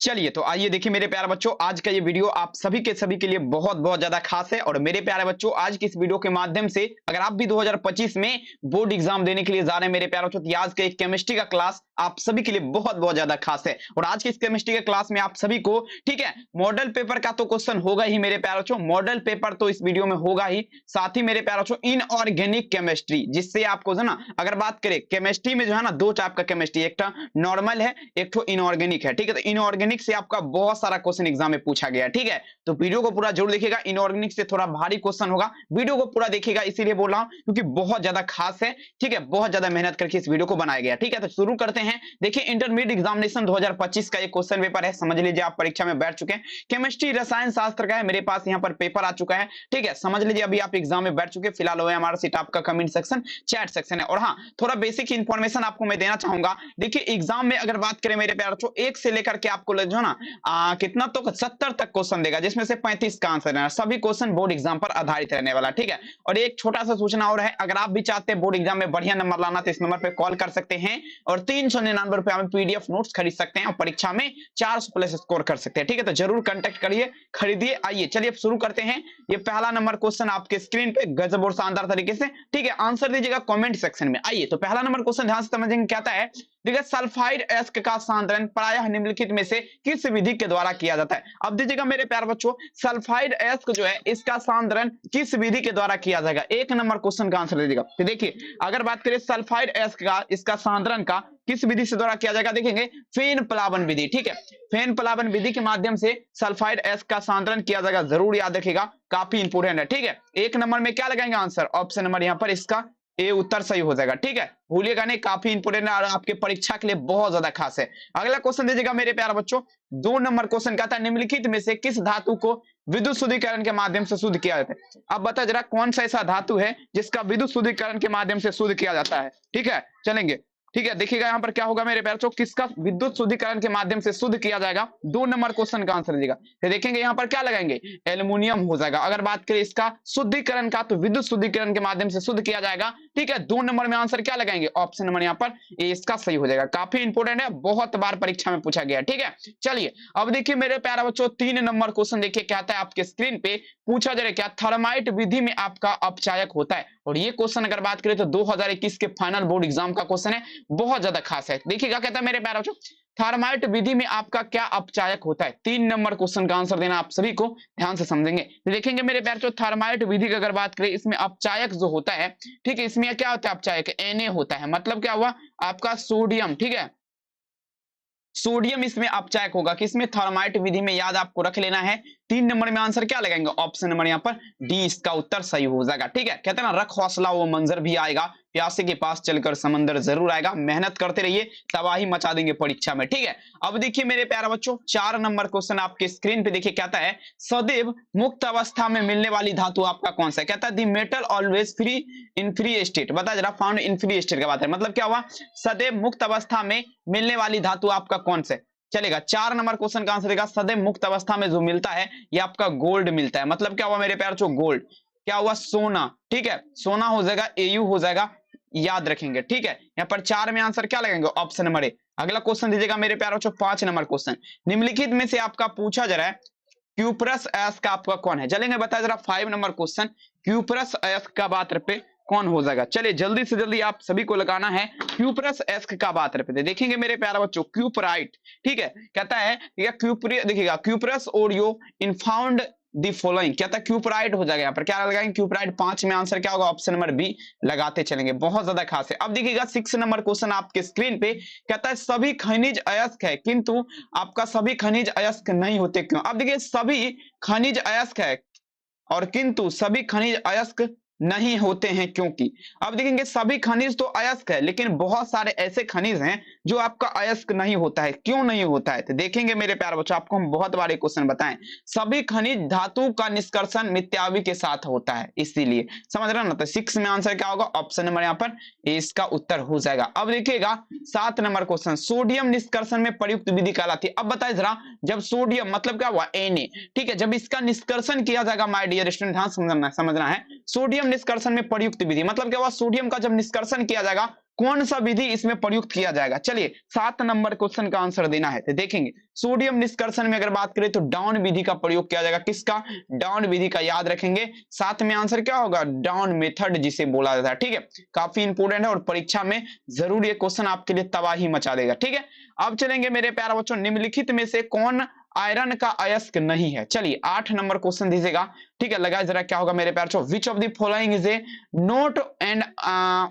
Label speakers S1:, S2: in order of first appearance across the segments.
S1: चलिए तो आइए देखिए मेरे प्यारे बच्चों, आज का ये वीडियो आप सभी के लिए बहुत बहुत ज्यादा खास है। और मेरे प्यारे बच्चों, आज की इस वीडियो के माध्यम से अगर आप भी 2025 में बोर्ड एग्जाम देने के लिए जा रहे हैं मेरे प्यारे बच्चों, तो आज का एक केमिस्ट्री का क्लास आप सभी के लिए बहुत बहुत ज्यादा खास है। और आज की इस केमिस्ट्री के क्लास में आप सभी को, ठीक है, मॉडल पेपर का तो क्वेश्चन होगा ही मेरे प्यारे बच्चों, मॉडल पेपर तो इस वीडियो में होगा ही, साथ ही मेरे प्यारे बच्चों इनऑर्गेनिक केमिस्ट्री, जिससे आपको जो ना, अगर बात करें केमिस्ट्री में जो है ना, दो टाइप का केमिस्ट्री, एक नॉर्मल है, एक तो इनऑर्गेनिक है। ठीक है, तो इनऑर्गेनिक से आपका बहुत सारा क्वेश्चन एग्जाम में पूछा गया। ठीक है, तो वीडियो को पूरा जरूर देखिएगा, इनऑर्गेनिक से थोड़ा भारी क्वेश्चन होगा, वीडियो को पूरा देखिएगा, इसीलिए बोल रहा हूं क्योंकि बहुत ज्यादा खास है। ठीक है, बहुत ज्यादा मेहनत करके इस वीडियो को बनाया गया। ठीक है, तो शुरू करते हैं। देखिए, इंटरमीडिएट एग्जामिनेशन 2025 का एक क्वेश्चन पेपर है, समझ लीजिए आप परीक्षा में बैठ चुके हैं, केमिस्ट्री रसायन शास्त्र का है, मेरे पास यहाँ पर पेपर आ चुका है। ठीक है, समझ लीजिए अभी आप एग्जाम में बैठ चुके हैं। फिलहाल हमारा सीट आपका कमेंट सेक्शन, चैट सेक्शन है। और हाँ, थोड़ा बेसिक इंफॉर्मेशन आपको मैं देना चाहूंगा। देखिए, एग्जाम में अगर बात करें मेरे प्यारे बच्चों, एक से लेकर के आपको जो ना कितना तो 70 तक क्वेश्चन देगा, जिसमें से 35 का आंसर है। सभी क्वेश्चन बोर्ड एग्जाम पर आधारित रहने वाला। ठीक है, और एक छोटा सा सूचना और है, अगर आप भी चाहते हैं बोर्ड एग्जाम में बढ़िया नंबर लाना, तो इस नंबर पे कॉल कर सकते हैं और 399 रुपए में पीडीएफ नोट्स खरीद सकते हैं और परीक्षा में 400 प्लस स्कोर कर सकते हैं। ठीक है, तो जरूर कांटेक्ट करिए, खरीदिए। आइए चलिए अब शुरू करते हैं। ये पहला नंबर क्वेश्चन आपके स्क्रीन पे गजब और शानदार तरीके से, ठीक है, आंसर दीजिएगा कमेंट सेक्शन में। आइए तो पहला नंबर क्वेश्चन ध्यान से समझेंगे, क्या है। देखिए, सल्फाइड एस्क का सांद्रण प्रायः निम्नलिखित में से किस विधि के द्वारा किया जाता है। अब दीजिएगा मेरे प्यारे बच्चों, सल्फाइड एस्क जो है, इसका सांद्रण किस विधि के द्वारा किया जाएगा, एक नंबर क्वेश्चन का आंसर दीजिएगा। तो देखिए, अगर बात करें सल्फाइड एस्क का, इसका सांद्रण का किस विधि से द्वारा किया जाएगा, देखेंगे फेन प्लावन विधि। ठीक है, फेन प्लावन विधि के माध्यम से सल्फाइड एस्क का सांद्रण किया जाएगा, जरूर याद रखिएगा, काफी इंपोर्टेंट है। ठीक है, एक नंबर में क्या लगाएंगे आंसर, ऑप्शन नंबर यहाँ पर इसका ए उत्तर सही हो जाएगा। ठीक है, भूलिएगा नहीं, काफी इंपोर्टेंट है और आपके परीक्षा के लिए बहुत ज्यादा खास है। अगला क्वेश्चन दीजिएगा मेरे प्यारे बच्चों, 2 नंबर क्वेश्चन कहता है निम्नलिखित में से किस धातु को विद्युत शुद्धिकरण के माध्यम से शुद्ध किया जाता है। अब बता जरा, कौन सा ऐसा धातु है जिसका विद्युत शुद्धिकरण के माध्यम से शुद्ध किया जाता है। ठीक है, चलेंगे। ठीक है, देखिएगा यहाँ पर क्या होगा मेरे प्यारे बच्चों, किसका विद्युत शुद्धिकरण के माध्यम से शुद्ध किया जाएगा, 2 नंबर क्वेश्चन का आंसर दीजिएगा। तो देखेंगे यहाँ पर क्या लगाएंगे, एल्युमिनियम हो जाएगा। अगर बात करें इसका शुद्धिकरण का, तो विद्युत शुद्धिकरण के माध्यम से शुद्ध किया जाएगा। ठीक है, 2 नंबर में आंसर क्या लगाएंगे, ऑप्शन नंबर यहाँ पर ए इसका सही हो जाएगा। काफी इंपोर्टेंट है, बहुत बार परीक्षा में पूछा गया। ठीक है, चलिए अब देखिए मेरे प्यारे बच्चों, 3 नंबर क्वेश्चन देखिए क्या आता है आपके स्क्रीन पे, पूछा जा रहा है क्या थर्माइट विधि में आपका अपचायक होता है। और ये क्वेश्चन अगर बात करें तो 2021 के फाइनल बोर्ड एग्जाम का क्वेश्चन है, बहुत ज्यादा खास है। देखिए क्या कहता है मेरे प्यारे बच्चों, थर्माइट विधि में आपका क्या अपचायक होता है। 3 नंबर क्वेश्चन का आंसर देना आप सभी को ध्यान से समझेंगे। देखेंगे मेरे प्यारे बच्चों, थर्माइट विधि की अगर बात करें, इसमें अपचायक जो होता है, ठीक है, इसमें क्या होता है अपचायक, Na होता है। मतलब क्या हुआ आपका सोडियम। ठीक है, सोडियम इसमें अपचायक होगा, किसमें, थर्माइट विधि में, याद आपको रख लेना है। 3 नंबर में आंसर क्या लगाएंगे, ऑप्शन नंबर यहाँ पर डी इसका उत्तर सही हो जाएगा। ठीक है, कहते हैं ना, रख हौसला वो मंजर भी आएगा, प्यासे के पास चलकर समंदर जरूर आएगा। मेहनत करते रहिए, तबाही मचा देंगे परीक्षा में। ठीक है, अब देखिए मेरे प्यारे बच्चों, 4 नंबर क्वेश्चन आपके स्क्रीन पे देखिए, कहता है सदैव मुक्त अवस्था में मिलने वाली धातु आपका कौन सा है। कहता है the metal always free in free state, बता जरा, फाउंड इन फ्री स्टेट का बात है, मतलब क्या हुआ, सदैव मुक्त अवस्था में मिलने वाली धातु आपका कौन सा है। चलेगा, 4 नंबर क्वेश्चन का आंसर देगा, सदैव मुक्त अवस्था में जो मिलता है ये आपका गोल्ड मिलता है। मतलब क्या हुआ मेरे प्यारे बच्चों, गोल्ड। क्या हुआ, सोना। ठीक है, सोना हो जाएगा, एयू हो जाएगा, याद रखेंगे। ठीक है, यहाँ पर 4 में आंसर क्या लगेंगे, ऑप्शन नंबर ए। अगला क्वेश्चन दीजिएगा मेरे प्यारे बच्चों, 5 नंबर क्वेश्चन, निम्नलिखित में से आपका पूछा जा रहा है क्यूपरस एस का आपका कौन है। चलेंगे, बताया जरा 5 नंबर क्वेश्चन, क्यूपरस एस का बात पे कौन हो जाएगा। चलिए जल्दी से जल्दी आप सभी को लगाना है, क्यूपरस एस्क का बात पे देखेंगे मेरे प्यारे बच्चों, क्यूपराइट। ठीक है, कहता है देखिएगा, क्यूपरस ओरियो इनफाउंड दी फॉलोइंग, कहता है क्यूपराइट हो जाएगा। यहाँ पर क्या लगाएंगे, क्यूपराइट। 5 में आंसर क्या होगा, ऑप्शन नंबर बी लगाते चलेंगे, बहुत ज्यादा खास है। अब देखिएगा 6 नंबर क्वेश्चन आपके स्क्रीन पे, कहता है सभी खनिज अयस्क है किंतु आपका सभी खनिज अयस्क नहीं होते, क्यों। अब देखिए, सभी खनिज अयस्क है और किंतु सभी खनिज अयस्क नहीं होते हैं क्योंकि। अब देखेंगे, सभी खनिज तो अयस्क है, लेकिन बहुत सारे ऐसे खनिज हैं जो आपका अयस्क नहीं होता है, क्यों नहीं होता है। तो देखेंगे मेरे प्यारे बच्चों, आपको हम बहुत बार क्वेश्चन बताएं, सभी खनिज धातु का निष्कर्षण मिथ्यावी के साथ होता है, इसीलिए, समझ रहे ना। तो 6 में आंसर क्या होगा, ऑप्शन नंबर यहाँ पर इसका उत्तर हो जाएगा। अब देखिएगा 7 नंबर क्वेश्चन, सोडियम निष्कर्षण में प्रयुक्त विधि कहलाती है। अब बताए जरा, जब सोडियम मतलब क्या हुआ, Na, ठीक है, जब इसका निष्कर्षण किया जाएगा, माय डियर स्टूडेंट ध्यान समझना है, सोडियम निष्कर्षण में प्रयुक्त विधि मतलब क्या हुआ, सोडियम का जब निष्कर्षण किया जाएगा कौन सा विधि इसमें प्रयुक्त किया जाएगा। चलिए 7 नंबर क्वेश्चन का आंसर देना है। तो देखेंगे सोडियम निष्कर्षण में अगर बात करें तो डाउन विधि का प्रयोग किया जाएगा। किसका? डाउन विधि का। याद रखेंगे 7 में आंसर क्या होगा? डाउन मेथड जिसे बोला जाता है। ठीक है, काफी इंपोर्टेंट है और परीक्षा में जरूर ये क्वेश्चन आपके लिए तबाही मचा देगा। ठीक है, अब चलेंगे मेरे प्यारे बच्चों, निम्नलिखित में से कौन आयरन का अयस्क नहीं है। चलिए 8 नंबर क्वेश्चन दीजिएगा। ठीक है, लगाए जरा क्या होगा मेरे प्यारे बच्चों, which of the following is a note and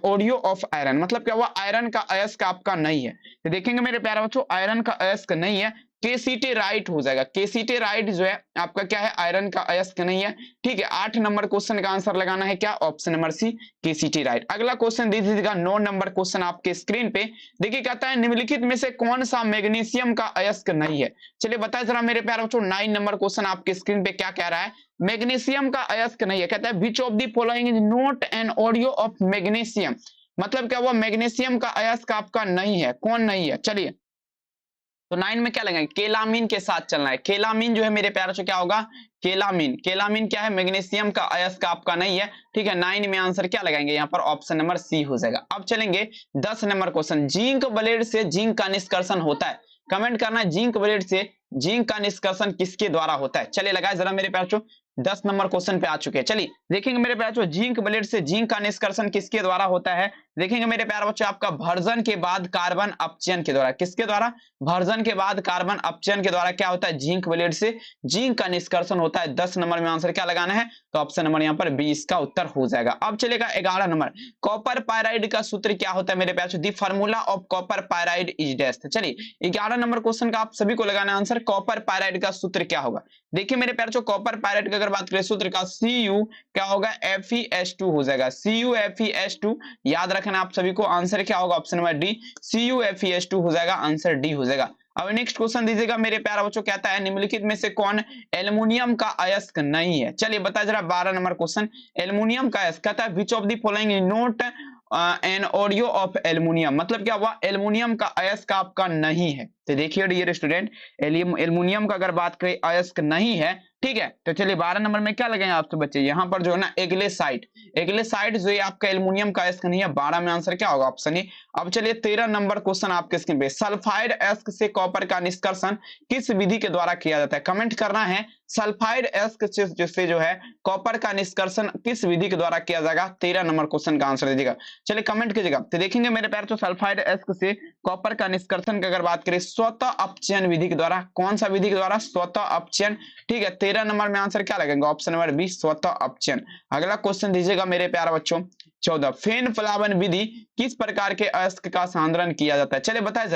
S1: audio of iron. मतलब क्या हुआ? आयरन का अयस्क आपका नहीं है। तो देखेंगे मेरे प्यारे बच्चों, आयरन का अयस्क नहीं है, केसीटी राइट हो जाएगा। केसीटी राइट जो है आपका क्या है? आयरन का अयस्क नहीं है। ठीक है, 8 नंबर क्वेश्चन का आंसर लगाना है क्या? Option number C, KCT right. अगला क्वेश्चन दे दीजिएगा 9 नंबर क्वेश्चन आपके स्क्रीन पे। देखिए कहता है निम्नलिखित में से कौन सा मैग्नीशियम का अयस्क नहीं है। चलिए बताए जरा मेरे प्यारे बच्चों, 9 नंबर क्वेश्चन आपके स्क्रीन पे क्या कह रहा है? मैग्नीशियम का अयस्क नहीं है। कहता है which of the following is not an audio of magnesium. मतलब क्या हुआ? मैग्नीशियम का अयस्क आपका नहीं है। कौन नहीं है? चलिए तो 9 में क्या लगाएंगे? केलामीन के साथ चलना है। केलामीन जो है मेरे प्यारे से क्या होगा? केलामीन। केलामीन क्या है? मैग्नीशियम का अयस्क आपका नहीं है। ठीक है, 9 में आंसर क्या लगाएंगे? यहाँ पर ऑप्शन नंबर सी हो जाएगा। अब चलेंगे 10 नंबर क्वेश्चन, जिंक ब्लेड से जिंक का निष्कर्षण होता है। कमेंट करना है जिंक ब्लेड से जिंक का निष्कर्षण किसके द्वारा होता है। चलिए लगाए जरा मेरे प्यारे, 10 नंबर क्वेश्चन पे आ चुके हैं। चलिए देखेंगे मेरे प्यारे बच्चों, जिंक ब्लेड से जिंक का निष्कर्षण किसके द्वारा होता है। देखेंगे मेरे प्यारे बच्चों, आपका भर्जन के बाद कार्बन अपचयन के द्वारा। किसके द्वारा? भर्जन के बाद कार्बन अपचयन के द्वारा क्या होता है? जिंक ब्लेड से जिंक का निष्कर्षण होता है। 10 नंबर में आंसर क्या लगाना है? तो ऑप्शन नंबर यहाँ पर 20 का उत्तर हो जाएगा। अब चलेगा 11 नंबर, कॉपर पायराइड का सूत्र क्या होता है मेरे प्यारे? The formula of copper pyrite is dash. चलिए 11 नंबर क्वेश्चन का आप सभी को लगाना आंसर, कॉपर पायराइड का सूत्र क्या होगा। देखिए मेरे प्यारे, कॉपर पायराइड का अगर बात करें सूत्र का, Cu क्या होगा? FeS2 हो जाएगा। CuFeS2 याद रखना आप सभी को। आंसर क्या होगा? ऑप्शन नंबर डी, CuFeS2 हो जाएगा। आंसर डी हो जाएगा। अब नेक्स्ट क्वेश्चन दीजिएगा मेरे प्यारे बच्चों, कहता है निम्नलिखित में से कौन एल्युमिनियम का अयस्क नहीं है। चलिए बताया जरा 12 नंबर क्वेश्चन, एल्युमिनियम का अयस्क। कहता है which of the following is not an audio of aluminium. मतलब क्या हुआ? एल्युमिनियम का अयस्क आपका नहीं है। तो देखिए डियर स्टूडेंट, एल्युमिनियम का अगर बात करें अयस्क नहीं है। ठीक है, तो चलिए 12 नंबर में क्या लगेंगे आपसे बच्चे? यहाँ पर जो है ना एग्लेसाइट। एग्लेसाइट जो है आपका एल्युमिनियम का अयस्क नहीं है। 12 में आंसर क्या होगा? Option A. अब चलिए 13 नंबर क्वेश्चन आपके स्क्रीन पे, सल्फाइड अयस्क से कॉपर का निष्कर्षण किस विधि के द्वारा किया जाता है। कमेंट करना है सल्फाइड अयस्क से जो है कॉपर का निष्कर्षण किस विधि के द्वारा किया जाएगा। 13 नंबर क्वेश्चन का आंसर दीजिएगा। चलिए कमेंट कीजिएगा। तो देखेंगे मेरे प्यारे, तो सल्फाइड अयस्क से कॉपर का निष्कर्षण की अगर बात करें स्वतः अपचयन विधि के द्वारा। कौन सा विधि के द्वारा? स्वतः अपचयन। ठीक है, 13 नंबर में आंसर क्या लगेगा? ऑप्शन नंबर बी, स्वतः अपचयन। अगला क्वेश्चन दीजिएगा मेरे प्यारे बच्चों 14, फेन फ्लावन विधि किस प्रकार के अयस्क का सांद्रण किया जाता है। चलिए बताए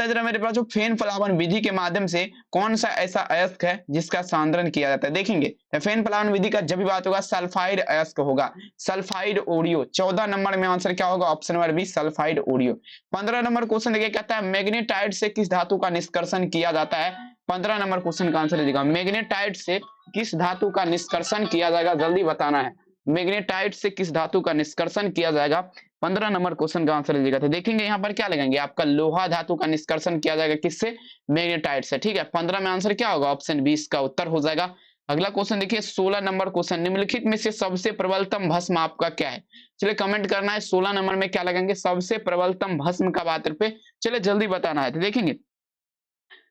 S1: जरा मेरे पास, जो फेन फ्लावन विधि के माध्यम से कौन सा ऐसा अयस्क है जिसका सांद्रण किया जाता है। देखेंगे फेन फ्लावन विधि का जब भी बात होगा सल्फाइड अयस्क होगा, सल्फाइड ओडियो। 14 नंबर में आंसर क्या होगा? ऑप्शन नंबर बी, सल्फाइड ओडियो। 15 नंबर क्वेश्चन देखिए, कहता है मैग्नेटाइट से किस धातु का निष्कर्षण किया जाता है। 15 नंबर क्वेश्चन का आंसर दीजिएगा, मैग्नेटाइट से किस धातु का निष्कर्षण किया जाएगा, जल्दी बताना है। मैग्नेटाइट से किस धातु का निष्कर्षण किया जाएगा, 15 नंबर क्वेश्चन का आंसर दीजिएगा। तो देखेंगे यहाँ पर क्या लगाएंगे, आपका लोहा धातु का निष्कर्षण किया जाएगा किससे? मैग्नेटाइट से। ठीक है, 15 में आंसर क्या होगा? ऑप्शन 20 का उत्तर हो जाएगा। अगला क्वेश्चन देखिए 16 नंबर क्वेश्चन, निम्नलिखित में से सबसे प्रबलतम भस्म आपका क्या है। चलिए कमेंट करना है 16 नंबर में क्या लगाएंगे, सबसे प्रबलतम भस्म का बात पे। चलिए जल्दी बताना है। तो देखेंगे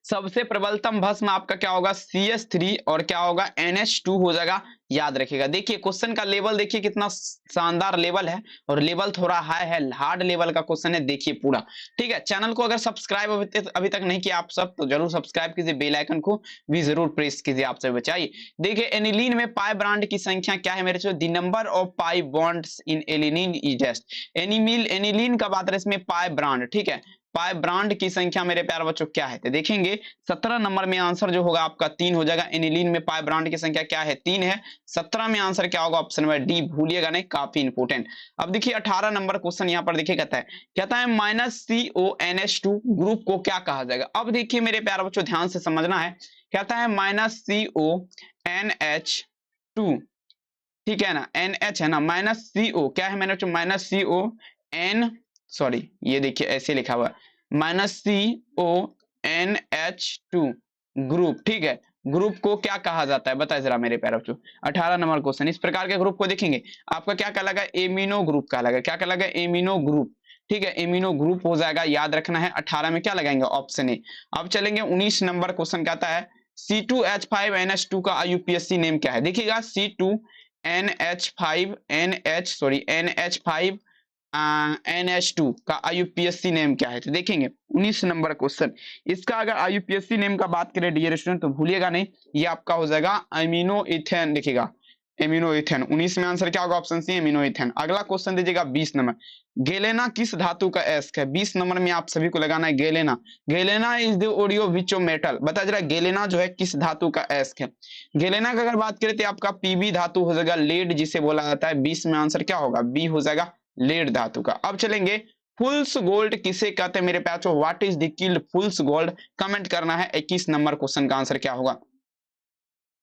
S1: सबसे प्रबलतम भस्म आपका क्या होगा? CH3 और क्या होगा? NH2 हो जाएगा। याद रखिएगा। देखिए क्वेश्चन का लेवल देखिए कितना शानदार लेवल है, और लेवल थोड़ा हाई है, हार्ड लेवल का क्वेश्चन है। देखिए पूरा। ठीक है, चैनल को अगर सब्सक्राइब अभी तक नहीं किया आप सब, तो जरूर सब्सक्राइब कीजिए, बेल आइकन को भी जरूर प्रेस कीजिए आप सब बचाइए। देखिए एनिलीन में पाई बॉन्ड की संख्या क्या है मेरे से? The number of pi bonds in alanine is just. Aniline का बात है इसमें पाई बॉन्ड। ठीक है, पाई ब्रांड की संख्या मेरे प्यारे बच्चों क्या है? तो देखेंगे 17 नंबर में आंसर जो होगा आपका 3 हो जाएगा। एनिलीन में पाई ब्रांड की संख्या क्या है? 3 है। 17 में आंसर क्या होगा? ऑप्शन नंबर डी, भूलिएगा नहीं, काफी इंपोर्टेंट। अब देखिए 18 नंबर क्वेश्चन यहाँ पर देखिए, कहता है -CONH2 ग्रुप को क्या कहा जाएगा। अब देखिए मेरे प्यारे बच्चों ध्यान से समझना है। कहता है -CONH2, ठीक है ना, NH है ना, -CO क्या है मैंने -CON, सॉरी ये देखिए ऐसे लिखा हुआ है -CONH2 ग्रुप। ठीक है, ग्रुप को क्या कहा जाता है बताए जरा मेरे प्यारे बच्चों। 18 नंबर क्वेश्चन, इस प्रकार के ग्रुप को देखेंगे आपका क्या कहलाएगा? एमिनो ग्रुप कहलाएगा। क्या कहलाएगा? Amino group. ठीक है, एमिनो ग्रुप हो जाएगा, याद रखना है। 18 में क्या लगाएंगे, ऑप्शन ए। अब चलेंगे 19 नंबर क्वेश्चन कहता है C2H5NH2 का IUPAC नेम क्या है। देखिएगा NH5 NH2 का IUPAC नेम क्या है, तो देखेंगे 19 नंबर क्वेश्चन। इसका अगर IUPAC नेम का बात करें डियर स्टूडेंट तो भूलिएगा नहीं, ये आपका हो जाएगा अमीनो इथेन। देखिएगा एमिनो इथेन, 19 में आंसर क्या होगा, ऑप्शन सी एमिनो इथेन। अगला क्वेश्चन दीजिएगा 20 नंबर, गेलेना किस धातु का एस्क है। 20 नंबर में आप सभी को लगाना है गेलेना। गेलेना इज द ओडियो विच मेटल, बता जरा गेलेना जो है किस धातु का एस्क है। गेलेना का अगर बात करें तो आपका पीबी धातु हो जाएगा, लेड जिसे बोला जाता है। 20 में आंसर क्या होगा, बी हो जाएगा, लेड धातु का। अब चलेंगे फुल्स गोल्ड किसे कहते हैं मेरे प्यारो, what is the killed फुल्स gold, comment करना है। 21 नंबर क्वेश्चन का आंसर क्या होगा,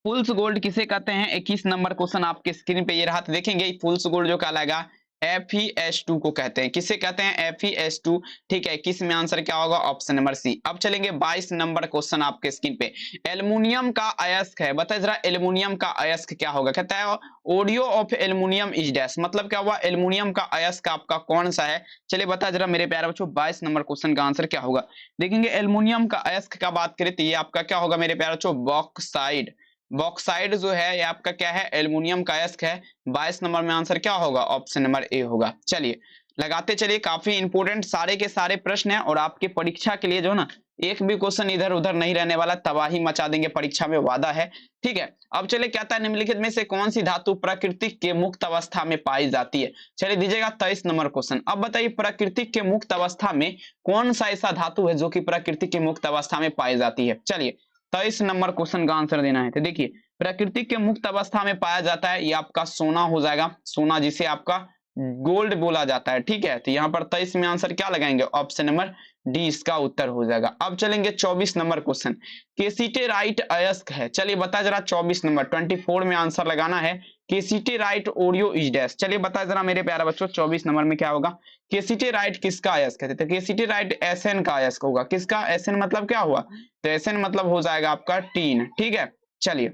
S1: फुल्स गोल्ड किसे कहते हैं। 21 नंबर क्वेश्चन आपके स्क्रीन पे ये रहा, तो देखेंगे फुल्स गोल्ड जो कहलाएगा FeS2 को कहते हैं। किसे कहते हैं, FeS2। ठीक है, 21 में आंसर क्या होगा, ऑप्शन नंबर सी। अब चलेंगे 22 नंबर क्वेश्चन आपके स्क्रीन पे, एल्युमिनियम का अयस्क है। बताइए जरा एल्युमिनियम का अयस्क क्या होगा। कहता है audio of aluminium is dash, मतलब क्या हुआ, एल्युमिनियम का अयस्क आपका कौन सा है। चलिए बता जरा मेरे प्यारे बच्चों, 22 नंबर क्वेश्चन का आंसर क्या होगा। देखेंगे एल्युमिनियम का अयस्क का बात करें तो ये आपका क्या होगा मेरे प्यारे बच्चों, बॉक्साइड। बॉक्साइड जो है ये आपका क्या है, एल्युमिनियम का अयस्क है। 22 नंबर में आंसर क्या होगा, ऑप्शन नंबर ए होगा। चलिए लगाते चलिए, काफी इंपोर्टेंट सारे के सारे प्रश्न हैं और आपके परीक्षा के लिए जो ना एक भी क्वेश्चन इधर उधर नहीं रहने वाला, तबाही मचा देंगे परीक्षा में, वादा है। ठीक है, अब चलिए कहता है निम्नलिखित में से कौन सी धातु प्राकृतिक के मुक्त अवस्था में पाई जाती है। चलिए दीजिएगा 23 नंबर क्वेश्चन। अब बताइए प्राकृतिक के मुक्त अवस्था में कौन सा ऐसा धातु है जो कि प्राकृतिक के मुक्त अवस्था में पाई जाती है। चलिए 23 नंबर क्वेश्चन का आंसर देना है। तो देखिए प्राकृतिक के मुक्त अवस्था में पाया जाता है, ये आपका सोना हो जाएगा, सोना जिसे आपका गोल्ड बोला जाता है। ठीक है, तो यहाँ पर 23 में आंसर क्या लगाएंगे, ऑप्शन नंबर डी इसका उत्तर हो जाएगा। अब चलेंगे 24 नंबर क्वेश्चन, केसिटेराइट अयस्क है। चलिए बता जरा 24 नंबर 24 में आंसर लगाना है, केसिटेराइट ओडियो इज डैश। चलिए बता जरा मेरे प्यारे बच्चों 24 नंबर में क्या होगा, केसिटेराइट किसका अयस्क है। तो केसिटेराइट एसएन का अयस्क होगा। किसका, एसएन मतलब क्या हुआ, तो एसएन मतलब हो जाएगा आपका टीन। ठीक है, चलिए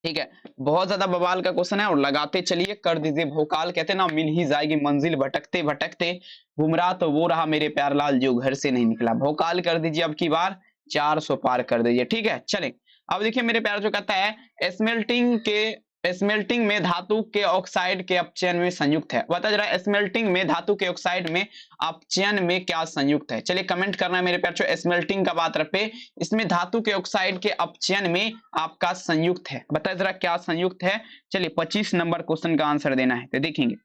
S1: ठीक है, बहुत ज्यादा बवाल का क्वेश्चन है और लगाते चलिए, कर दीजिए भोकाल। कहते ना मिल ही जाएगी मंजिल भटकते भटकते, गुमराह तो वो रहा मेरे प्यारलाल जो घर से नहीं निकला। भोकाल कर दीजिए अब की बार, 400 पार कर दीजिए। ठीक है, चले अब देखिए मेरे प्यार जो कहता है स्मेल्टिंग में धातु के ऑक्साइड के अपचयन में संयुक्त है। बता जरा स्मेल्टिंग में धातु के ऑक्साइड में अपचयन में क्या संयुक्त है। चलिए कमेंट करना है मेरे प्यार, स्मेल्टिंग का बात रखे, इसमें धातु के ऑक्साइड के अपचयन में आपका संयुक्त है। बता जरा क्या संयुक्त है। चलिए 25 नंबर क्वेश्चन का आंसर देना है। तो देखेंगे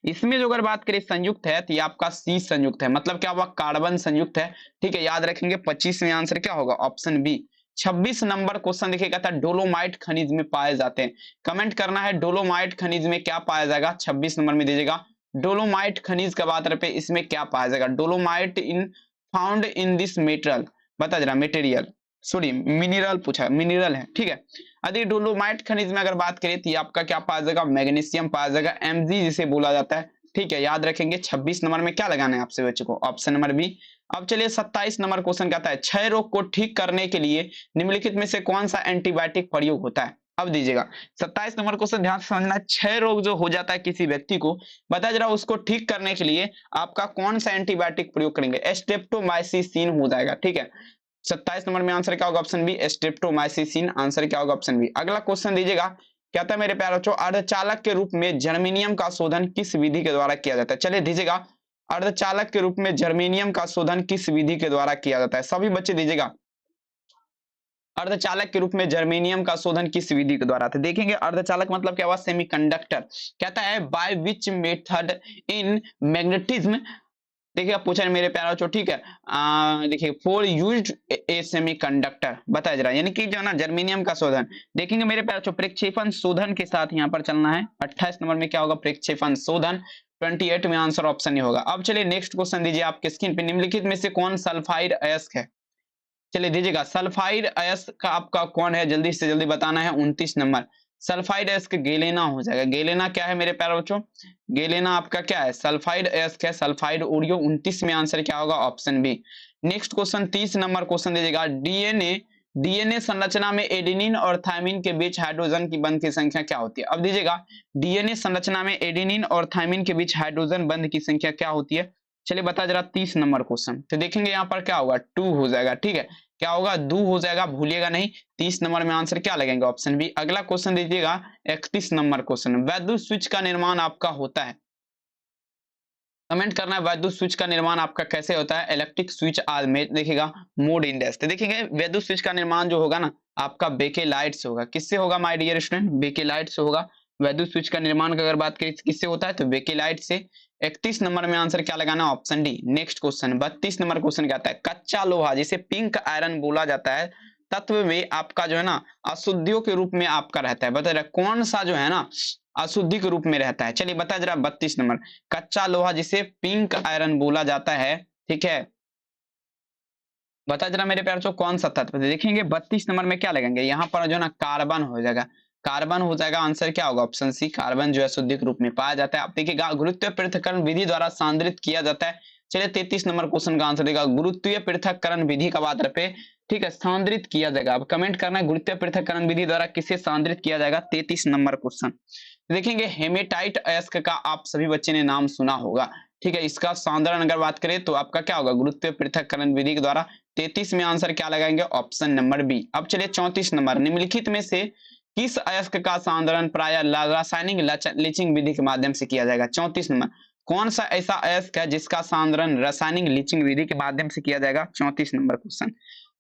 S1: इसमें जो अगर बात करें संयुक्त है तो ये आपका सी संयुक्त है, मतलब क्या हुआ, कार्बन संयुक्त है। ठीक है, याद रखेंगे 25 में आंसर क्या होगा, ऑप्शन बी। 26 नंबर क्वेश्चन देखिए कहता है डोलोमाइट खनिज में पाए जाते हैं। कमेंट करना है डोलोमाइट खनिज में क्या पाया जाएगा। 26 नंबर में दीजिएगा डोलोमाइट खनिज का बात रहे इसमें क्या पाया जाएगा। Dolomite in found in this metal, बता जरा मेटेरियल, सॉरी मिनरल पूछा, मिनरल है। ठीक है, यदि डोलोमाइट खनिज में अगर बात करें तो आपका क्या पाया जाएगा, मैग्नीशियम पाया जाएगा, Mg जिसे बोला जाता है। ठीक है, याद रखेंगे 26 नंबर में क्या लगाना है आपसे बच्चों को, ऑप्शन नंबर बी। अब चलिए 27 नंबर क्वेश्चन कहता है क्षय रोग को ठीक करने के लिए निम्नलिखित में से कौन सा एंटीबायोटिक प्रयोग होता है। अब दीजिएगा 27 नंबर क्वेश्चन ध्यान से समझना, क्षय रोग जो हो जाता है किसी व्यक्ति को, बता जरा उसको ठीक करने के लिए आपका कौन सा एंटीबायोटिक प्रयोग करेंगे, स्ट्रेप्टोमाइसिन हो जाएगा। ठीक है, 27 नंबर में आंसर क्या होगा, ऑप्शन बी स्ट्रेप्टोमाइसिन, आंसर क्या होगा, ऑप्शन बी। अगला क्वेश्चन दीजिएगा, कहता है मेरे प्यारे बच्चों अर्धचालक के रूप में जर्मेनियम का शोधन किस विधि के द्वारा किया जाता है। चलिए दीजिएगा अर्धचालक के रूप में जर्मेनियम का शोधन किस विधि के द्वारा किया जाता है। सभी बच्चे दीजिएगा अर्धचालक के रूप में जर्मेनियम का शोधन किस विधि के द्वारा। तो देखेंगे अर्धचालक मतलब क्या हुआ, सेमीकंडक्टर। कहता है by which method in magnetism, देखिए आप पूछा मेरे प्यारा बच्चों। ठीक है, देखिए फॉर यूज्ड ए सेमीकंडक्टर, बताया जरा, यानी कि जो ना जर्मेनियम का शोधन। देखेंगे मेरे प्यारे बच्चों प्रक्षेपण शोधन के साथ यहाँ पर चलना है। 28 नंबर में क्या होगा, प्रक्षेपण शोधन। 28 में आंसर ऑप्शन नहीं होगा। अब चलिए नेक्स्ट क्वेश्चन दीजिए आपके स्क्रीन पे, निम्नलिखित में से कौन सल्फाइड अयस्क है। चलिए दीजिएगा सल्फाइड अयस्क का आपका कौन है, जल्दी से जल्दी बताना है। 29 नंबर सल्फाइड अयस्क गेलेना हो जाएगा। गेलेना क्या है मेरे प्यारे बच्चों, गेलेना आपका क्या है, सल्फाइड अयस्क है, सल्फाइड ओडियो। 29 में आंसर क्या होगा, option B. Next question 30 number question दीजिएगा, डीएनए संरचना में एडेनिन और थायमिन के बीच हाइड्रोजन की बंध की संख्या क्या होती है। अब दीजिएगा डीएनए संरचना में एडेनिन और थायमिन के बीच हाइड्रोजन बंध की संख्या क्या होती है। चलिए बता जरा 30 नंबर क्वेश्चन, तो देखेंगे यहाँ पर क्या होगा, 2 हो जाएगा। ठीक है, क्या होगा, 2 हो जाएगा, भूलिएगा नहीं। 30 नंबर में आंसर क्या लगेंगे, ऑप्शन बी। अगला क्वेश्चन दीजिएगा 31 नंबर क्वेश्चन, वैद्युत स्विच का निर्माण आपका होता है, कमेंट करना है वैद्युत स्विच का निर्माण आपका कैसे होता है। इलेक्ट्रिक स्विच आज में देखिएगा मोड इंडेक्स, तो देखेंगे वैद्युत स्विच का निर्माण जो होगा ना आपका बेकेलाइट से होगा। किससे होगा माय डियर स्टूडेंट, बेकेलाइट से होगा। वैद्युत स्विच का निर्माण की अगर बात करें किससे होता है तो बेकेलाइट से। 31 नंबर में आंसर क्या लगाना, option D. Next question 32 number question क्या आता है, कच्चा लोहा जिसे पिंक आयरन बोला जाता है तत्व में आपका जो है ना अशुद्धियों के रूप में आपका रहता है, बता रहा कौन सा जो है ना अशुद्धि के रूप में रहता है। चलिए बता जरा 32 नंबर, कच्चा लोहा जिसे पिंक आयरन बोला जाता है, ठीक है, बता जरा मेरे प्यार जो कौन सा तत्व। देखेंगे 32 नंबर में क्या लगेंगे, यहाँ पर जो है ना कार्बन हो जाएगा, कार्बन हो जाएगा। आंसर क्या होगा, ऑप्शन सी, कार्बन जो है शुद्ध रूप में पाया जाता है। आप देखिएगा गुरुत्वीय पृथक्करण विधि द्वारा सांद्रित किया जाता है। चलिए 33 नंबर क्वेश्चन का आंसर देगा गुरुत्वीय पृथक्करण विधि का बात पे, ठीक है, सांद्रित किया जाएगा। अब कमेंट करना है गुरुत्वीय पृथक्करण विधि द्वारा किसे सांद्रित किया जाएगा, 33 नंबर क्वेश्चन। देखेंगे हेमेटाइट अयस्क का आप सभी बच्चे ने नाम सुना होगा, ठीक है, इसका सांद्रण अगर बात करें तो आपका क्या होगा, गुरुत्वीय पृथक्करण विधि के द्वारा। 33 में आंसर क्या लगाएंगे, ऑप्शन नंबर बी। अब चलिए 34 नंबर, निम्नलिखित में से किस अयस्क का सांद्रण प्राय रासायनिक लीचिंग विधि के माध्यम से किया जाएगा। 34 नंबर, कौन सा ऐसा अयस्क है जिसका सांद्रण रासायनिक लीचिंग विधि के माध्यम से किया जाएगा, 34 नंबर क्वेश्चन।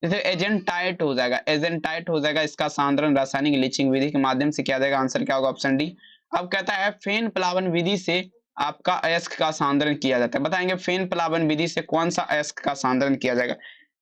S1: जैसे एजेंटाइट हो जाएगा, एजेंटाइट हो जाएगा, इसका सांद्रण रासायनिक लीचिंग विधि के माध्यम से किया जाएगा। आंसर क्या होगा, ऑप्शन डी। अब कहता है फेन प्लावन विधि से आपका अयस्क का सांद्रण किया जाता है, बताएंगे फेन प्लावन विधि से कौन सा अयस्क का सांद्रण किया जाएगा।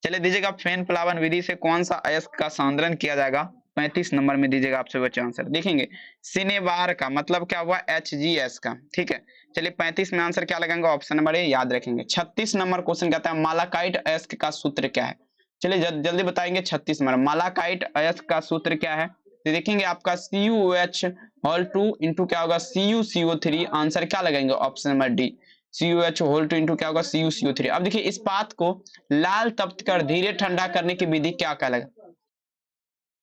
S1: चलिए दीजिएगा फेन प्लावन विधि से कौन सा अयस्क का सांद्रण किया जाएगा, 35 नंबर में दीजिएगा आपसे बच्चे आंसर। देखेंगे सिनेबार का मतलब क्या हुआ, HGS का, ठीक है। चलिए 35 में आंसर क्या लगेगा, ऑप्शन नंबर ए, याद रखेंगे। 36 नंबर क्वेश्चन कहता है मालाकाइट अयस्क का सूत्र क्या है। चलिए जल्दी बताएंगे 36 नंबर, मालाकाइट अयस्क का सूत्र क्या है। तो देखेंगे आपका CuH होल 2 इंटू क्या होगा, CuCO3। आंसर क्या लगाएंगे, option number D, CuH whole 2 into क्या होगा, CuCO3। अब देखिए इस्पात को लाल तप्त कर धीरे ठंडा करने की विधि क्या कहलाएगा,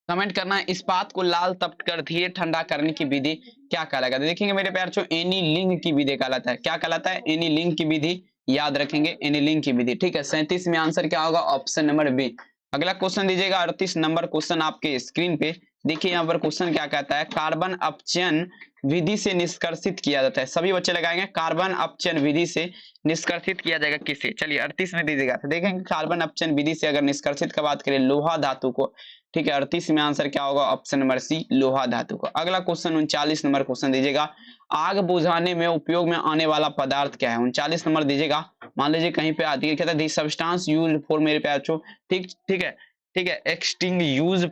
S1: कमेंट करना है इस्पात को लाल तप्त कर धीरे ठंडा करने की विधि क्या कहलाएगा। तो देखेंगे मेरे प्यार जो एनीलिंग की विधि कहलाता है, क्या कहलाता है, एनीलिंग की विधि, याद रखेंगे एनीलिंग की विधि, ठीक है। 37 में आंसर क्या होगा, ऑप्शन नंबर बी। अगला क्वेश्चन दीजिएगा 38 नंबर क्वेश्चन आपके स्क्रीन पे। देखिए यहाँ पर क्वेश्चन क्या कहता है, कार्बन अपचयन विधि से निष्कर्षित किया जाता है। सभी बच्चे लगाएंगे कार्बन अपचयन विधि से निष्कर्षित किया जाएगा किसे। चलिए 38 में दीजिएगा, तो देखेंगे कार्बन अपचयन विधि से अगर निष्कर्षित का बात करें लोहा धातु को, ठीक है। 38 में आंसर क्या होगा, ऑप्शन नंबर सी, लोहा धातु को। अगला क्वेश्चन 39 नंबर क्वेश्चन दीजिएगा, आग बुझाने में उपयोग में आने वाला पदार्थ क्या है। 39 नंबर दीजिएगा, मान लीजिए कहीं पे आती है, कहता है दी सब्सटेंस यूज्ड फॉर, मेरे प्यार बच्चों, ठीक ठीक है, ठीक है, एक्सटिंग्यूश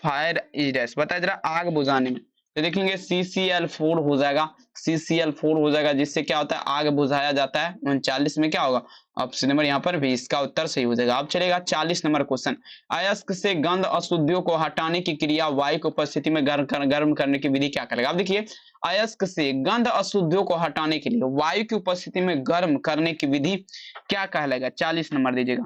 S1: फायर इज डैश, बताया जरा आग बुझाने में। तो देखेंगे CCl4 हो जाएगा, CCl4 हो जाएगा, जिससे क्या होता है आग बुझाया जाता है। 39 में क्या होगा, ऑप्शन नंबर यहाँ पर भी, इसका उत्तर सही हो जाएगा। अब चलेगा 40 नंबर क्वेश्चन, अयस्क से गंध अशुद्धियों को हटाने की क्रिया वायु की उपस्थिति में गर्म करने की विधि क्या करेगा। अब देखिए अयस्क से गंध अशुद्धियों को हटाने के लिए वायु की उपस्थिति में गर्म करने की विधि क्या कहलाएगा, 40 नंबर दीजिएगा।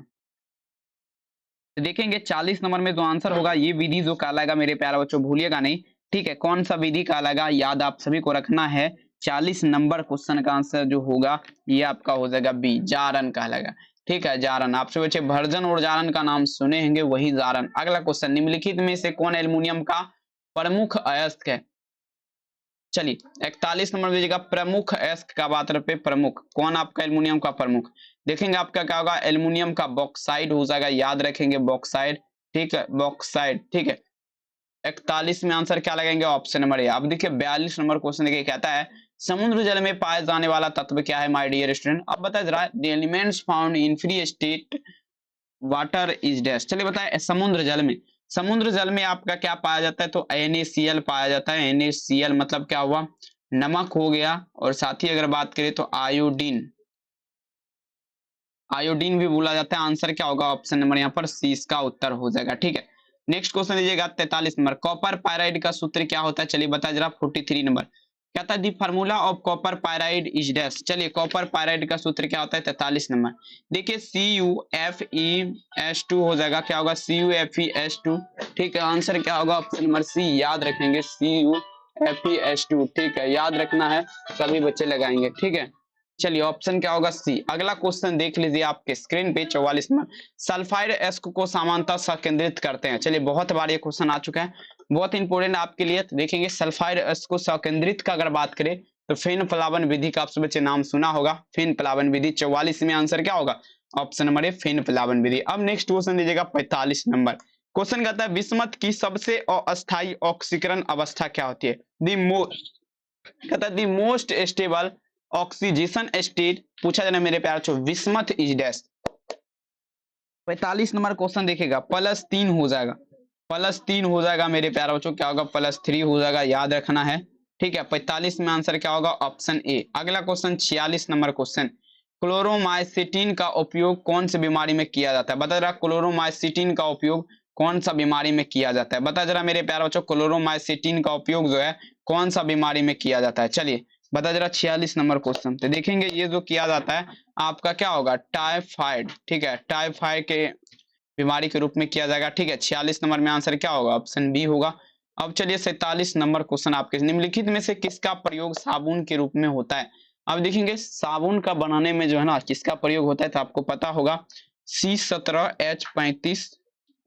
S1: तो देखेंगे 40 नंबर में जो आंसर होगा ये विधि जो कहलाएगा मेरे प्यारे बच्चों, भूलिएगा नहीं, ठीक है, कौन सा विधि कहलाएगा, याद आप सभी को रखना है। 40 नंबर क्वेश्चन का आंसर जो होगा ये आपका हो जाएगा बी, जारन कहलाएगा, ठीक है, जारन। आपसे बच्चे भर्जन और जारन का नाम सुने होंगे, वही जारन। अगला क्वेश्चन, निम्नलिखित में से कौन एल्युमिनियम का प्रमुख अयस्क है। चलिए 41 नंबर दीजिएगा, प्रमुख अयस्क का बात पे, प्रमुख कौन आपका एल्युमिनियम का प्रमुख। देखेंगे आपका क्या होगा, एल्युमिनियम का बॉक्साइड हो जाएगा, याद रखेंगे बॉक्साइड, ठीक है, बॉक्साइड, ठीक है। 41 में आंसर क्या लगाएंगे, ऑप्शन नंबर ए। अब देखिए 42 नंबर क्वेश्चन देखिए कहता है समुद्र जल में पाए जाने वाला तत्व क्या है माय डियर स्टूडेंट। अब बताया जरा, the elements found in free state water is dash. चलिए बताए समुद्र जल में, समुद्र जल में आपका क्या पाया जाता है, तो NaCl पाया जाता है। NaCl मतलब क्या हुआ, नमक हो गया, और साथ ही अगर बात करें तो आयोडीन, आयोडीन भी बोला जाता है। आंसर क्या होगा, ऑप्शन नंबर यहाँ पर सी, इसका उत्तर हो जाएगा, ठीक है। नेक्स्ट क्वेश्चन लीजिएगा 43 नंबर, कॉपर पायराइड का सूत्र क्या होता है। चलिए बता जरा 43 नंबर कहता है the formula of copper pyrite is dash. चलिए कॉपर पायराइड का सूत्र क्या होता है, 43 नंबर देखिए CuFeS2 हो जाएगा, क्या होगा CuFeS2, ठीक है। आंसर क्या होगा, ऑप्शन नंबर सी, याद रखेंगे CuFeS2, ठीक है, याद रखना है, सभी बच्चे लगाएंगे, ठीक है। चलिए ऑप्शन क्या होगा सी। अगला क्वेश्चन देख लीजिए आपके स्क्रीन पे 44 नंबर। सल्फाइड एस्क को समानता संकेंद्रित करते हैं। चलिए बहुत बार ये क्वेश्चन आ चुका है, बहुत इंपॉर्टेंट आपके लिए। तो देखेंगे सल्फाइड एस्क को संकेंद्रित का अगर बात करें तो फिन प्लावन विधि का आप सब बच्चे नाम सुना होगा। फिन प्लावन विधि 44 में आंसर क्या होगा, ऑप्शन नंबर ए फिन प्लावन विधि। अब नेक्स्ट क्वेश्चन दीजिएगा 45 नंबर। क्वेश्चन कहता है विस्मत की सबसे अस्थायी ऑक्सीकरण अवस्था क्या होती है। दी मोस्ट कहता है दी मोस्ट स्टेबल ऑक्सीजेशन स्टेट पूछा जाना मेरे प्यार छो विस्मत इज डैश। 45 नंबर क्वेश्चन देखेगा +3 हो जाएगा, +3 हो जाएगा मेरे प्यारे बच्चों, क्या होगा +3 हो जाएगा, याद रखना है। ठीक है 45 में आंसर क्या होगा, ऑप्शन ए। अगला क्वेश्चन 46 नंबर क्वेश्चन। क्लोरोमाइसिटिन का उपयोग कौन सी बीमारी में किया जाता है। बता जरा क्लोरोमाइसिटिन का उपयोग कौन सा बीमारी में किया जाता है। बता जरा मेरे प्यारे बच्चों क्लोरोमाइसिटिन का उपयोग जो है कौन सा बीमारी में किया जाता है। चलिए बता जरा 46 नंबर क्वेश्चन। तो देखेंगे ये जो किया जाता है आपका क्या होगा, टाइफाइड। ठीक है टाइफाइड के बीमारी के रूप में किया जाएगा। ठीक है 46 नंबर में आंसर क्या होगा, ऑप्शन बी होगा। अब चलिए 47 नंबर क्वेश्चन आपके निम्नलिखित में से किसका प्रयोग साबुन के रूप में होता है। अब देखेंगे साबुन का बनाने में जो है ना किसका प्रयोग होता है, तो आपको पता होगा C17H35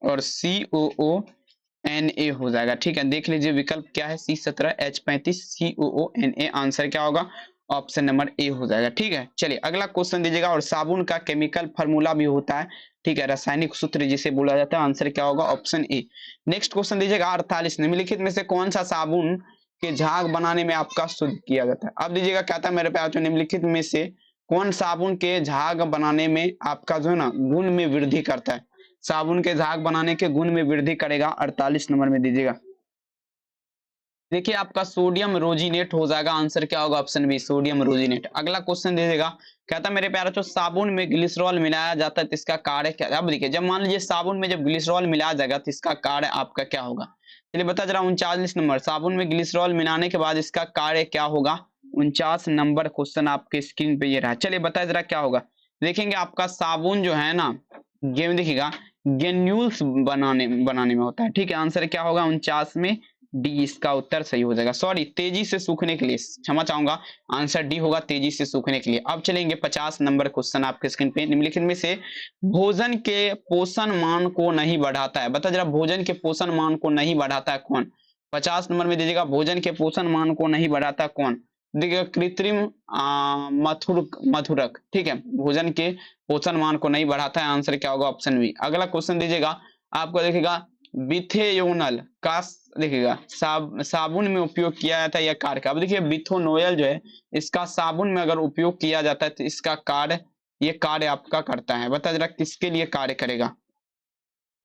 S1: और COONA हो जाएगा। ठीक है देख लीजिए विकल्प क्या है, C17H35 COONA आंसर क्या होगा, ऑप्शन नंबर ए हो जाएगा। ठीक है चलिए अगला क्वेश्चन दीजिएगा। और साबुन का केमिकल फार्मूला भी होता है, ठीक है रासायनिक सूत्र जिसे बोला जाता है, आंसर क्या होगा, ऑप्शन ए। नेक्स्ट क्वेश्चन दीजिएगा 48। निम्नलिखित में से कौन सा साबुन के झाग बनाने में आपका शुद्ध किया जाता है। अब दीजिएगा क्या था मेरे प्यारे, निम्नलिखित में से कौन साबुन के झाग बनाने में आपका जो है ना गुण में वृद्धि करता है, साबुन के झाग बनाने के गुण में वृद्धि करेगा। 48 नंबर में दीजिएगा देखिए आपका सोडियम रोजिनेट हो जाएगा, आंसर क्या होगा, ऑप्शन बी सोडियम रोजिनेट। अगला क्वेश्चन दीजिएगा कहता मेरे प्यारे तो साबुन में ग्लिसरॉल मिलाया जाता है तो इसका कार्य क्या। अब देखिए जब मान लीजिए साबुन में जब ग्लिसरॉल मिलाया जाएगा तो इसका कार्य आपका क्या होगा। चलिए बता जरा 39 नंबर। साबुन में ग्लिसरॉल मिलाने के बाद इसका कार्य क्या होगा, 49 नंबर क्वेश्चन आपके स्क्रीन पे ये रहा। चलिए बताए जरा क्या होगा। देखेंगे आपका साबुन जो है ना ये में देखिएगा ग्रेन्यूल्स बनाने में होता है। ठीक है आंसर क्या होगा 49 में डी इसका उत्तर सही हो जाएगा। सॉरी तेजी से सूखने के लिए, क्षमा चाहूंगा, आंसर डी होगा तेजी से सूखने के लिए। अब चलेंगे 50 नंबर क्वेश्चन आपके स्क्रीन पे। निम्नलिखित में से भोजन के पोषण मान को नहीं बढ़ाता है। बता जरा भोजन के पोषण मान को नहीं बढ़ाता है कौन। 50 नंबर में दीजिएगा भोजन के पोषण मान को नहीं बढ़ाता कौन। देखिएगा कृत्रिम मधुरक। ठीक है भोजन के पोषण मान को नहीं बढ़ाता है, आंसर क्या होगा, ऑप्शन बी। अगला क्वेश्चन दीजिएगा आपको देखिएगा बिथेयोनल का देखिएगा साबुन में उपयोग किया जाता है या कार्य का। अब देखिए बिथोनोयल जो है इसका साबुन में अगर उपयोग किया जाता है तो इसका कार्य ये कार्य आपका करता है। बता जरा किसके लिए कार्य करेगा।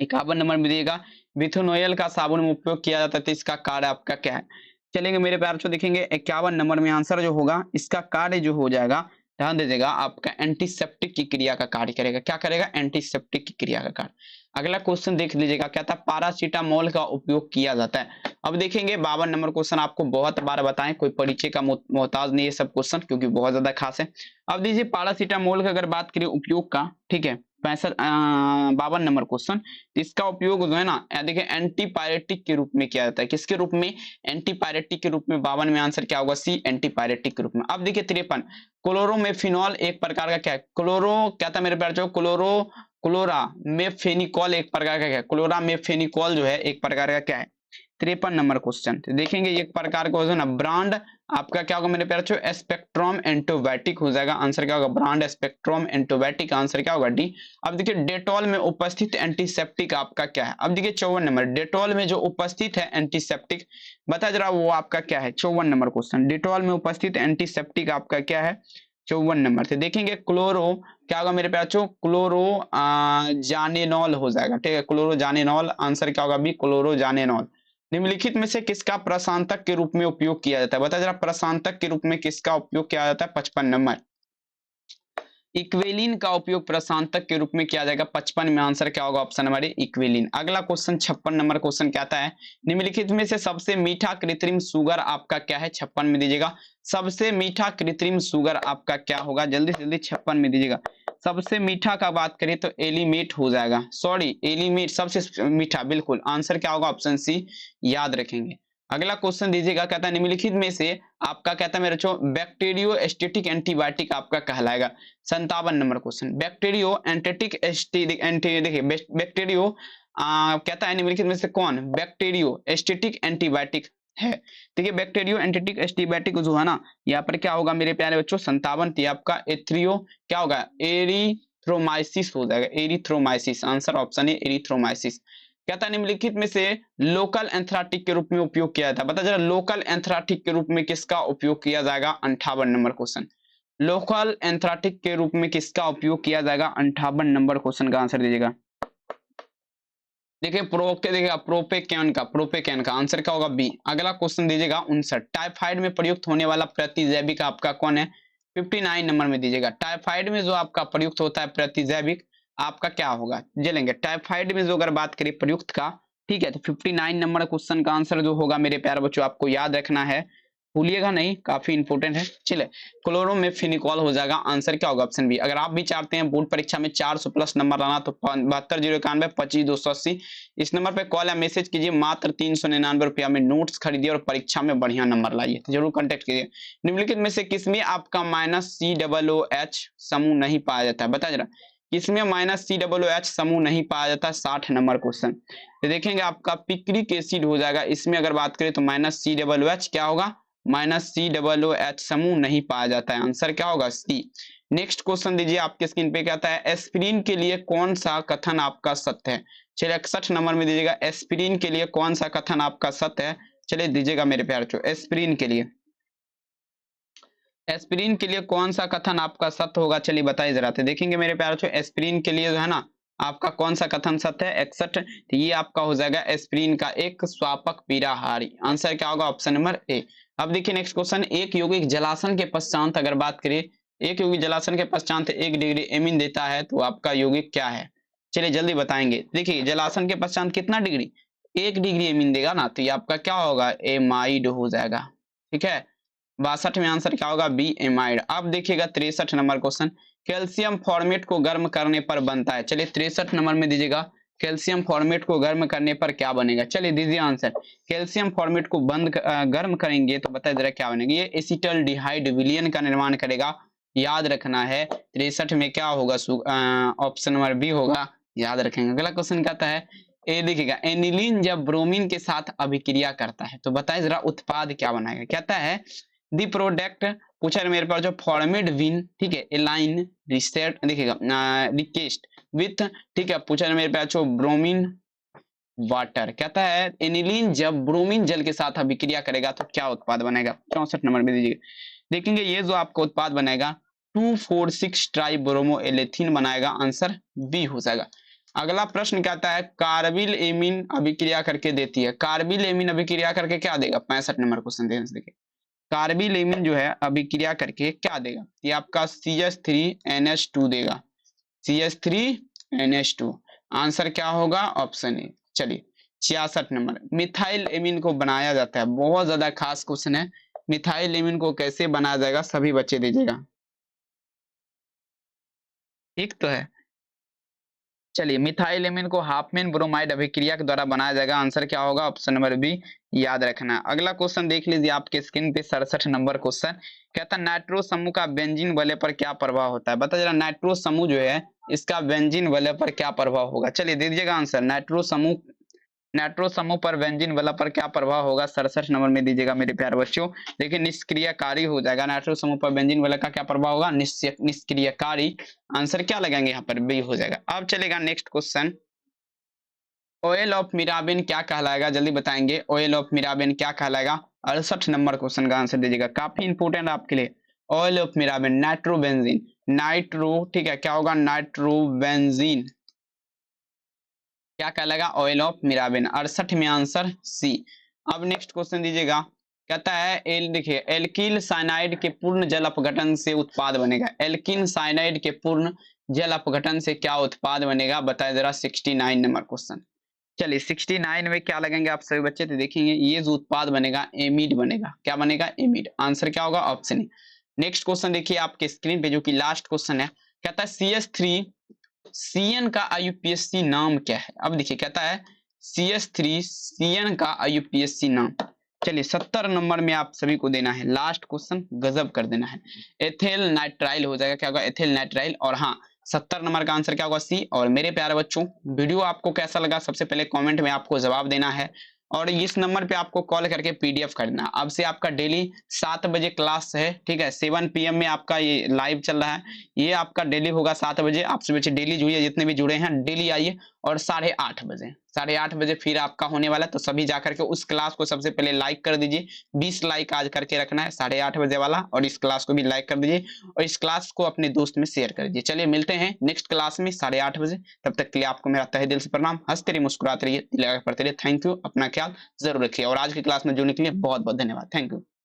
S1: 51 नंबर में दिएगा बिथोनोयल का साबुन में उपयोग किया जाता है तो इसका कार्य आपका क्या है। चलेंगे मेरे प्यार से देखेंगे 51 नंबर में आंसर जो होगा इसका कार्य जो हो जाएगा, ध्यान दीजिएगा आपका एंटीसेप्टिक की क्रिया का कार्य करेगा। क्या करेगा, एंटीसेप्टिक की क्रिया का कार्य। अगला क्वेश्चन देख लीजिएगा क्या था, पैरासीटामोल का उपयोग किया जाता है। अब देखेंगे 52 नंबर क्वेश्चन आपको बहुत बार बताएं, कोई परिचय का मोहताज नहीं है सब क्वेश्चन क्योंकि बहुत ज्यादा खास है। अब दीजिए पैरासीटामोल की अगर बात करें उपयोग का, ठीक है 52 नंबर क्वेश्चन, इसका उपयोग जो है ना देखिए एंटीपायरेटिक के रूप में किया जाता है। किसके रूप में, एंटीपायरेटिक के रूप में। 52 में आंसर क्या होगा, सी एंटीपायरेटिक के रूप में। अब देखिए 53 क्लोरोमेफिनॉल एक प्रकार का क्या है, क्लोरो क्या था मेरे प्यारे जो क्लोरा मेफेनिकॉल एक प्रकार का क्या है, क्लोरा मेफेनिकॉल जो है एक प्रकार का क्या है। 53 नंबर क्वेश्चन देखेंगे एक प्रकार का ना ब्रांड आपका क्या होगा मेरे प्यारे स्पेक्ट्रम एंटीबायोटिक हो जाएगा। आंसर क्या होगा, ब्रांड स्पेक्ट्रम एंटीबायोटिक, आंसर क्या होगा डी। अब देखिए डेटॉल में उपस्थित एंटीसेप्टिक आपका क्या है। अब देखिए 54 नंबर डेटॉल में जो उपस्थित है एंटीसेप्टिक बता जरा वो आपका क्या है। 54 नंबर क्वेश्चन डेटॉल में उपस्थित एंटीसेप्टिक आपका क्या है, 54 नंबर से। देखेंगे क्लोरो क्या होगा मेरे प्यारे क्लोरो जानेनॉल हो जाएगा। ठीक है क्लोरो जानेनॉल, आंसर क्या होगा बी क्लोरो जानेनॉल। निम्नलिखित में से किसका प्रशांतक के रूप में उपयोग किया जाता है। बता जरा प्रशांतक के रूप में किसका उपयोग किया जाता है। 55 नंबर इक्वेलिन का उपयोग प्रशांतक के रूप में किया जाएगा। 55 में आंसर क्या होगा, ऑप्शन नंबर इक्वेलिन। अगला क्वेश्चन 56 नंबर क्वेश्चन क्या आता है, निम्नलिखित में से सबसे मीठा कृत्रिम शुगर आपका क्या है। 56 में दीजिएगा सबसे मीठा कृत्रिम शुगर आपका क्या होगा, जल्दी से जल्दी 56 में दीजिएगा। सबसे मीठा का बात करें तो एलिमेट हो जाएगा, सॉरी एलिमेट सबसे मीठा, बिल्कुल आंसर क्या होगा, ऑप्शन सी याद रखेंगे। अगला क्वेश्चन दीजिएगा, कहता है निम्नलिखित में से आपका कहता है मेरे बच्चों बैक्टीरियोस्टेटिक एंटीबायोटिक आपका कहलाएगा। 57 नंबर क्वेश्चन, बैक्टीरियो एंटेटिक देखिए बैक्टीरियो कहता है निम्नलिखित में से कौन बैक्टीरियो एस्टेटिक एंटीबायोटिक है। देखिए बैक्टीरियो एंटेटिक एंटीबायोटिक जो है ना, यहाँ पर क्या होगा मेरे प्यारे बच्चों 57 थी आपका एथ्रियो क्या होगा एरिथ्रोमाइसिस हो जाएगा, एरिथ्रोमाइसिस, आंसर ऑप्शन है एरिथ्रोमाइसिस। कहता है निम्नलिखित में से लोकल एंथ्राटिक के रूप में उपयोग किया जाता है, बता जरा लोकल एंथ्राटिक के रूप में किसका उपयोग किया जाएगा। 58 नंबर क्वेश्चन, लोकल एंथ्राटिक के रूप में किसका उपयोग किया जाएगा। 58 नंबर क्वेश्चन का आंसर दीजिएगा। देखिए प्रोपेकेन का आंसर क्या होगा बी। अगला क्वेश्चन दीजिएगा 59, टाइफाइड में प्रयुक्त होने वाला प्रतिजैविक आपका कौन है। 59 नंबर में दीजिएगा, टाइफाइड में जो आपका प्रयुक्त होता है प्रतिजैविक आपका क्या होगा, जलेंगे टाइफाइड में जो अगर बात करें प्रयुक्त का, ठीक है, तो 59 नंबर क्वेश्चन का आंसर जो होगा मेरे प्यारे बच्चों आपको याद रखना है, भूलिएगा नहीं, काफी इंपोर्टेंट है। चले क्लोरोमेफेनिकॉल हो जाएगा, आंसर क्या होगा ऑप्शन बी। अगर आप भी चाहते हैं बोर्ड परीक्षा में 400 प्लस नंबर लाना तो 7201925280 इस नंबर पे कॉल या मैसेज कीजिए, मात्र 399 रुपया में नोट्स खरीदिए और परीक्षा में बढ़िया नंबर लाइए, तो जरूर कॉन्टेक्ट कीजिए। निम्नलिखित में से किसमें आपका -COOH समूह नहीं पाया जाता है, बता जरा किसमें -COOH समूह नहीं पाया जाता। 60 नंबर क्वेश्चन, तो देखेंगे आपका पिक्रिक एसिड हो जाएगा, इसमें अगर बात करें तो -COOH क्या होगा, -COOH समूह नहीं पाया जाता है, आंसर क्या होगा सी। नेक्स्ट क्वेश्चन दीजिए आपके स्क्रीन पे, कहता है एस्पिरिन के लिए कौन सा कथन आपका सत्य है। चलिए 61 नंबर में दीजिएगा, एस्पिरिन के लिए कौन सा कथन आपका सत्य है। चलिए दीजिएगा मेरे प्यारे बच्चों, एस्पिरिन के लिए कौन सा कथन आपका सत्य होगा, चलिए बताइए जरा। तो देखेंगे मेरे प्यारे बच्चों एस्पिरिन के लिए जो है ना आपका कौन सा कथन सत्य है। 61, तो ये आपका हो जाएगा एस्पिरिन का एक स्वापक पीड़ाहारी, आंसर क्या होगा ऑप्शन नंबर ए। अब देखिए नेक्स्ट क्वेश्चन, एक यौगिक जलासन के पश्चात अगर बात करें, एक यौगिक जलासन के पश्चात 1 डिग्री एमीन देता है तो आपका यौगिक क्या है। चलिए जल्दी बताएंगे, देखिए जलासन के पश्चात कितना डिग्री, 1 डिग्री एमीन देगा ना, तो ये आपका क्या होगा एमाइड हो जाएगा, ठीक है। 62 में आंसर क्या होगा बी एमाइड। अब देखिएगा 63 नंबर क्वेश्चन, कैल्शियम फॉर्मेट को गर्म करने पर बनता है। चलिए 63 नंबर में दीजिएगा, कैल्शियम फॉर्मेट को गर्म करने पर क्या बनेगा। चलिए दीजिए आंसर, कैल्शियम फॉर्मेट को गर्म करेंगे तो बताइए जरा क्या बनेगा, ये एसिटल्डिहाइड विलयन का निर्माण करेगा, याद रखना है। 63 में क्या होगा ऑप्शन नंबर बी होगा, याद रखेंगे। अगला क्वेश्चन कहता है ए देखिएगा, एनिलीन जब ब्रोमीन के साथ अभिक्रिया करता है तो बताइए जरा उत्पाद क्या बनाएगा। कहता है दी प्रोडक्ट पूछा है मेरे पास जो फॉर्मेड विन, ठीक है, एलाइन रिसेट देखिएगा रिक्वेस्ट विथ, ठीक है, पूछा है मेरे पास जो ब्रोमीन वाटर। कहता है एनिलीन जब ब्रोमीन जल के साथ अभिक्रिया करेगा तो क्या उत्पाद बनेगा। 64 नंबर में दीजिएगा, देखेंगे ये जो आपका उत्पाद बनेगा 2,4,6 ट्राइब्रोमो एलेथीन बनाएगा, आंसर बी हो जाएगा। अगला प्रश्न कहता है कार्बिल एमीन अभिक्रिया करके देती है, कार्बिल एमीन अभिक्रिया करके क्या देगा। 65 नंबर क्वेश्चन देखिए, कार्बिलेमिन जो है अभिक्रिया करके क्या देगा, ये आपका CH3NH2 देगा, CH3NH2, आंसर क्या होगा ऑप्शन ए। चलिए 66 नंबर, मिथाइल एमीन को बनाया जाता है, बहुत ज्यादा खास क्वेश्चन है, मिथाइल एमीन को कैसे बनाया जाएगा सभी बच्चे दीजिएगा, ठीक तो है। चलिए मिथाइल एमीन को हाफमैन ब्रोमाइड अभिक्रिया के द्वारा बनाया जाएगा, आंसर क्या होगा ऑप्शन नंबर बी, याद रखना। अगला क्वेश्चन देख लीजिए आपके स्क्रीन पे 67 नंबर क्वेश्चन, कहता है नाइट्रो समूह का बेंजीन वलय पर क्या प्रभाव होता है। बता जरा नाइट्रो समूह जो है इसका बेंजीन वलय पर क्या प्रभाव होगा। चलिए दे दीजिएगा आंसर, नाइट्रो समूह पर बेंजीन वलय पर क्या प्रभाव होगा। 67 नंबर में दीजिएगा मेरे प्यारे बच्चों, देखिए निष्क्रियकारी हो जाएगा, नाइट्रो समूह पर बेंजीन वलय का क्या प्रभाव होगा निष्क्रियकारी, आंसर क्या लगाएंगे यहाँ पर बी हो जाएगा। अब चलेगा नेक्स्ट क्वेश्चन, ऑयल ऑफ मिराबिन क्या कहलाएगा, जल्दी बताएंगे ऑयल ऑफ मिराबिन क्या कहलाएगा। 68 नंबर क्वेश्चन का आंसर दीजिएगा, काफी इंपोर्टेंट आपके लिए। ऑयल ऑफ मिराबिन नाइट्रोबेंजीन, नाइट्रो, ठीक है, क्या होगा नाइट्रोबेंजीन क्या कहलाएगा ऑयल ऑफ मिराबिन। 68 में आंसर सी। अब नेक्स्ट क्वेश्चन दीजिएगा, कहता है देखिए एल्किल साइनाइड के पूर्ण जल अपघटन से उत्पाद बनेगा, एल्किन साइनाइड के पूर्ण जल अपघटन से क्या उत्पाद बनेगा, बताए जरा। 69 नंबर क्वेश्चन, चलिए 69 में क्या लगेंगे आप सभी बच्चे, तो देखेंगे ये जो उत्पाद बनेगा एमिड बनेगा, क्या बनेगा एमिड, आंसर क्या होगा ऑप्शन ए। नेक्स्ट क्वेश्चन देखिए आपके स्क्रीन पे जो कि लास्ट क्वेश्चन है, कहता है CH3CN का IUPAC नाम क्या है। अब देखिए कहता है CH3CN का IUPAC नाम, चलिए 70 नंबर में आप सभी को देना है लास्ट क्वेश्चन, गजब कर देना है। एथिल नाइट्राइल हो जाएगा, क्या होगा, एथिल नाइट्राइल। और हाँ 70 नंबर का आंसर क्या होगा, सी। और मेरे प्यारे बच्चों वीडियो आपको कैसा लगा सबसे पहले कमेंट में आपको जवाब देना है, और इस नंबर पे आपको कॉल करके पीडीएफ करना। अब से आपका डेली 7 बजे क्लास है, ठीक है, 7 PM में आपका ये लाइव चल रहा है, ये आपका डेली होगा 7 बजे। आप सुबह से डेली जुड़िए, जितने भी जुड़े हैं डेली आइए। और 8:30 बजे फिर आपका होने वाला है, तो सभी जाकर के उस क्लास को सबसे पहले लाइक कर दीजिए। 20 लाइक आज करके रखना है 8:30 बजे वाला, और इस क्लास को भी लाइक कर दीजिए और इस क्लास को अपने दोस्त में शेयर कर दीजिए। चलिए मिलते हैं नेक्स्ट क्लास में 8:30 बजे, तब तक के लिए आपको मेरा तहे दिल से प्रणाम। हंसते रहिए, मुस्कुराते रहिए, दिल लगा के पढ़ते रहिए। थैंक यू, अपना ख्याल जरूर रखिए, और आज की क्लास में जुड़ने के लिए बहुत बहुत धन्यवाद। Thank you.